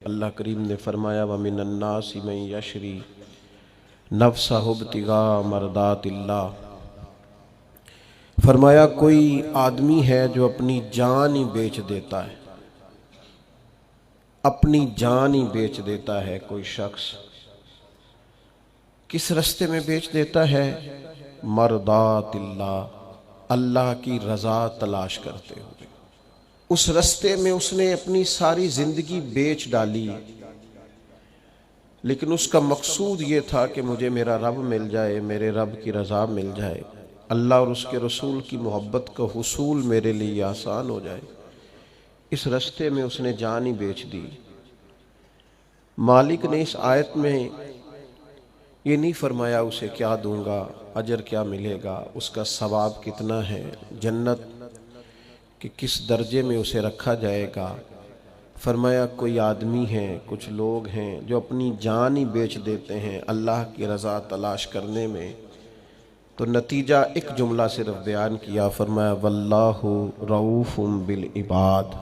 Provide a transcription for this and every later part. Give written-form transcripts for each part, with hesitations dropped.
اللہ کریم نے فرمایا وَمِنَ النَّاسِ مَن يَشْرِي نَفْسَهُ ابْتِغَاءَ مَرْضَاتِ اللَّهِ، فرمایا کوئی آدمی ہے جو اپنی جان ہی بیچ دیتا ہے، اپنی جان ہی بیچ دیتا ہے۔ کوئی شخص کس رستے میں بیچ دیتا ہے؟ مرضات اللہ، اللہ کی رضا تلاش کرتے ہوئے۔ اس رستے میں اس نے اپنی ساری زندگی بیچ ڈالی، لیکن اس کا مقصود یہ تھا کہ مجھے میرا رب مل جائے، میرے رب کی رضا مل جائے، اللہ اور اس کے رسول کی محبت کا حصول میرے لیے آسان ہو جائے۔ اس رستے میں اس نے جان ہی بیچ دی۔ مالک نے اس آیت میں یہ نہیں فرمایا اسے کیا دوں گا، اجر کیا ملے گا، اس کا ثواب کتنا ہے، جنت کہ کس درجے میں اسے رکھا جائے گا۔ فرمایا کوئی آدمی ہے، کچھ لوگ ہیں جو اپنی جان ہی بیچ دیتے ہیں اللہ کی رضا تلاش کرنے میں۔ تو نتیجہ ایک جملہ صرف بیان کیا، فرمایا واللہ رؤوف بالعباد،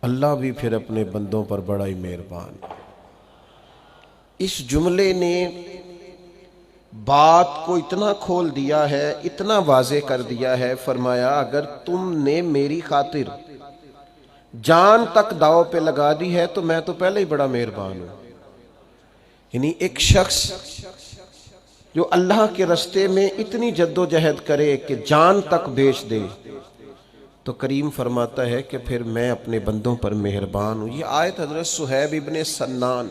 اللہ بھی پھر اپنے بندوں پر بڑا ہی مہربان۔ اس جملے نے بات کو اتنا کھول دیا ہے، اتنا واضح کر دیا ہے، فرمایا اگر تم نے میری خاطر جان تک داؤ پہ لگا دی ہے تو میں تو پہلے ہی بڑا مہربان ہوں۔ یعنی ایک شخص جو اللہ کے رستے میں اتنی جد و جہد کرے کہ جان تک بیچ دے، تو کریم فرماتا ہے کہ پھر میں اپنے بندوں پر مہربان ہوں۔ یہ آیت حضرت صہیب ابن سنان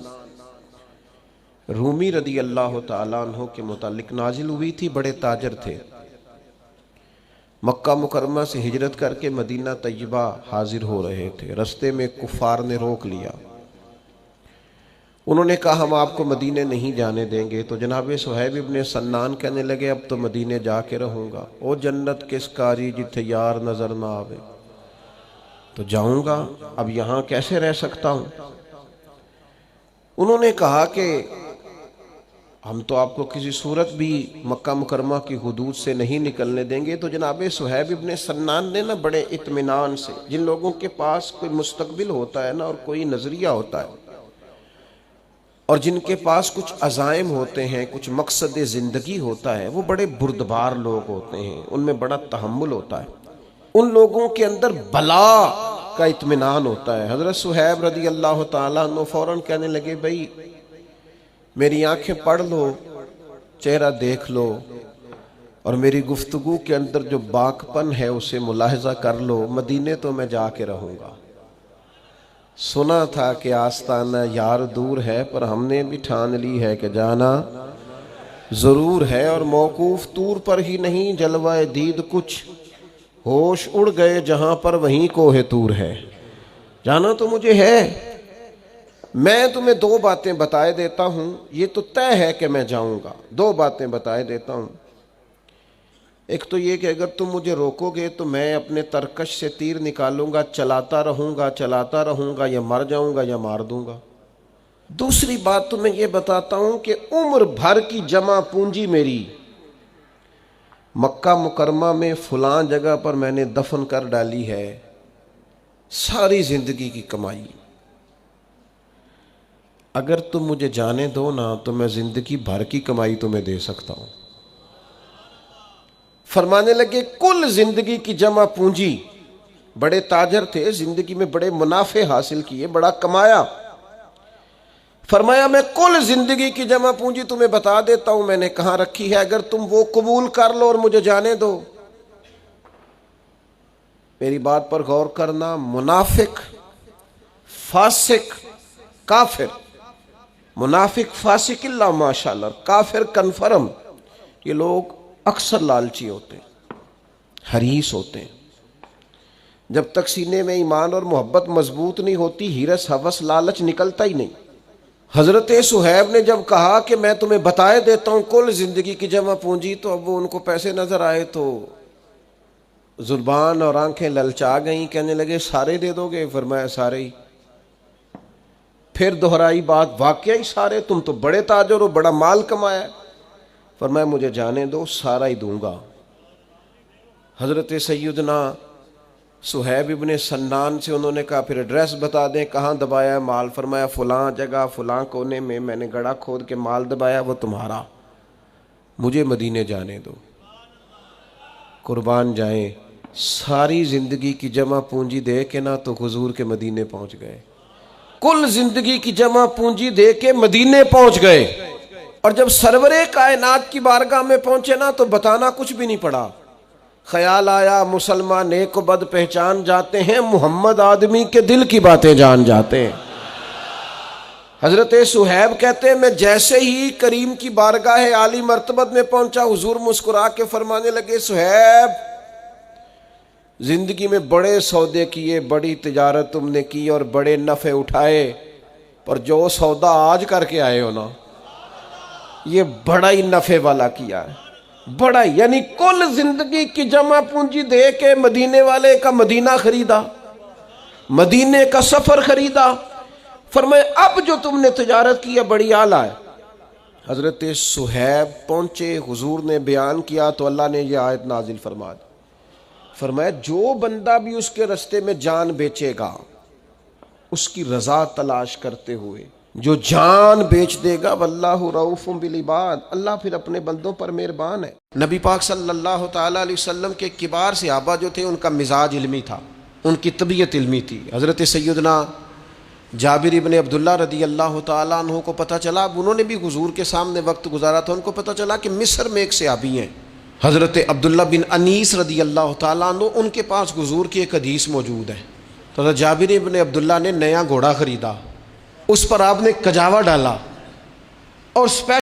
رومی رضی اللہ تعالیٰ عنہ کے متعلق نازل ہوئی تھی۔ بڑے تاجر تھے، مکہ مکرمہ سے ہجرت کر کے مدینہ طیبہ حاضر ہو رہے تھے۔ رستے میں کفار نے روک لیا، انہوں نے کہا ہم آپ کو مدینے نہیں جانے دیں گے۔ تو جناب صہیب ابن سنان کہنے لگے اب تو مدینے جا کے رہوں گا، او جنت کس کاری جتھے یار نظر نہ آوے، تو جاؤں گا، اب یہاں کیسے رہ سکتا ہوں۔ انہوں نے کہا کہ ہم تو آپ کو کسی صورت بھی مکہ مکرمہ کی حدود سے نہیں نکلنے دیں گے۔ تو جناب صہیب ابن سنان نے بڑے اطمینان سے، جن لوگوں کے پاس کوئی مستقبل ہوتا ہے اور کوئی نظریہ ہوتا ہے، اور جن کے پاس کچھ عزائم ہوتے ہیں، کچھ مقصد زندگی ہوتا ہے، وہ بڑے بردبار لوگ ہوتے ہیں، ان میں بڑا تحمل ہوتا ہے، ان لوگوں کے اندر بلا کا اطمینان ہوتا ہے۔ حضرت صہیب رضی اللہ تعالیٰ عنہ فوراً کہنے لگے بھائی میری آنکھیں پڑھ لو، چہرہ دیکھ لو، اور میری گفتگو کے اندر جو باکپن ہے اسے ملاحظہ کر لو، مدینے تو میں جا کے رہوں گا۔ سنا تھا کہ آستانہ یار دور ہے، پر ہم نے بھی ٹھان لی ہے کہ جانا ضرور ہے، اور موقوف طور پر ہی نہیں جلوہ دید کچھ ہوش اڑ گئے جہاں پر وہیں کوہ طور ہے۔ جانا تو مجھے ہے، میں تمہیں دو باتیں بتائے دیتا ہوں، یہ تو طے ہے کہ میں جاؤں گا، دو باتیں بتائے دیتا ہوں۔ ایک تو یہ کہ اگر تم مجھے روکو گے تو میں اپنے ترکش سے تیر نکالوں گا، چلاتا رہوں گا، یا مر جاؤں گا یا مار دوں گا۔ دوسری بات تو میں یہ بتاتا ہوں کہ عمر بھر کی جمع پونجی میری مکہ مکرمہ میں فلاں جگہ پر میں نے دفن کر ڈالی ہے، ساری زندگی کی کمائی۔ اگر تم مجھے جانے دو نا تو میں زندگی بھر کی کمائی تمہیں دے سکتا ہوں۔ فرمانے لگے کل زندگی کی جمع پونجی، بڑے تاجر تھے، زندگی میں بڑے منافع حاصل کیے، بڑا کمایا۔ فرمایا میں کل زندگی کی جمع پونجی تمہیں بتا دیتا ہوں میں نے کہاں رکھی ہے، اگر تم وہ قبول کر لو اور مجھے جانے دو۔ میری بات پر غور کرنا، منافق، فاسق، کافر، منافق فاسق اللہ ماشاءاللہ، کافر کنفرم، یہ لوگ اکثر لالچی ہوتے ہیں، حریص ہوتے ہیں۔ جب تک سینے میں ایمان اور محبت مضبوط نہیں ہوتی، ہرس ہوس لالچ نکلتا ہی نہیں۔ حضرت صہیب نے جب کہا کہ میں تمہیں بتائے دیتا ہوں کل زندگی کی جمع پونجی، تو اب وہ ان کو پیسے نظر آئے تو زبان اور آنکھیں للچا گئیں، کہنے لگے سارے دے دو گے؟ فرمایا سارے ہی۔ پھر دہرائی بات، واقعی سارے؟ تم تو بڑے تاجر ہو، بڑا مال کمایا۔ فرمایا مجھے جانے دو، سارا ہی دوں گا۔ حضرت سیدنا صہیب ابن سنان سے انہوں نے کہا پھر ایڈریس بتا دیں کہاں دبایا ہے مال. فرمایا فلاں جگہ فلاں کونے میں نے گڑھا کھود کے مال دبایا, وہ تمہارا, مجھے مدینے جانے دو. قربان جائیں, ساری زندگی کی جمع پونجی دے کے نہ تو حضور کے مدینے پہنچ گئے, کل زندگی کی جمع پونجی دے کے مدینے پہنچ گئے. اور جب سرور کائنات کی بارگاہ میں پہنچے نا تو بتانا کچھ بھی نہیں پڑا. خیال آیا مسلمان نیک و بد پہچان جاتے ہیں, محمد آدمی کے دل کی باتیں جان جاتے ہیں. حضرت صہیب کہتے ہیں میں جیسے ہی کریم کی بارگاہ عالی مرتبت میں پہنچا, حضور مسکرا کے فرمانے لگے صہیب زندگی میں بڑے سودے کیے, بڑی تجارت تم نے کی اور بڑے نفع اٹھائے, پر جو سودا آج کر کے آئے ہو نا یہ بڑا ہی نفع والا کیا ہے, بڑا ہی, یعنی کل زندگی کی جمع پونجی دے کے مدینے والے کا مدینہ خریدا, مدینے کا سفر خریدا. فرمائے اب جو تم نے تجارت کی ہے بڑی اعلیٰ ہے. حضرت صہیب پہنچے, حضور نے بیان کیا تو اللہ نے یہ آیت نازل فرما دی. فرمایا جو بندہ بھی اس کے رستے میں جان بیچے گا اس کی رضا تلاش کرتے ہوئے, جو جان بیچ دے گا واللہ رؤوف بالعباد, اللہ پھر اپنے بندوں پر مہربان ہے. نبی پاک صلی اللہ تعالیٰ علیہ وسلم کے کبار صحابہ جو تھے ان کا مزاج علمی تھا, ان کی طبیعت علمی تھی. حضرت سیدنا جابر ابن عبداللہ رضی اللہ تعالیٰ عنہ کو پتہ چلا, اب انہوں نے بھی حضور کے سامنے وقت گزارا تھا, ان کو پتہ چلا کہ مصر میں ایک صحابی ہیں حضرت عبداللہ بن انیس رضی اللہ تعالیٰ عنہ, ان کے پاس حضور کی ایک حدیث موجود ہے. تو حضرت جابر ابن عبداللہ نے نیا گھوڑا خریدا, اس پر آپ نے کجاوا ڈالا اور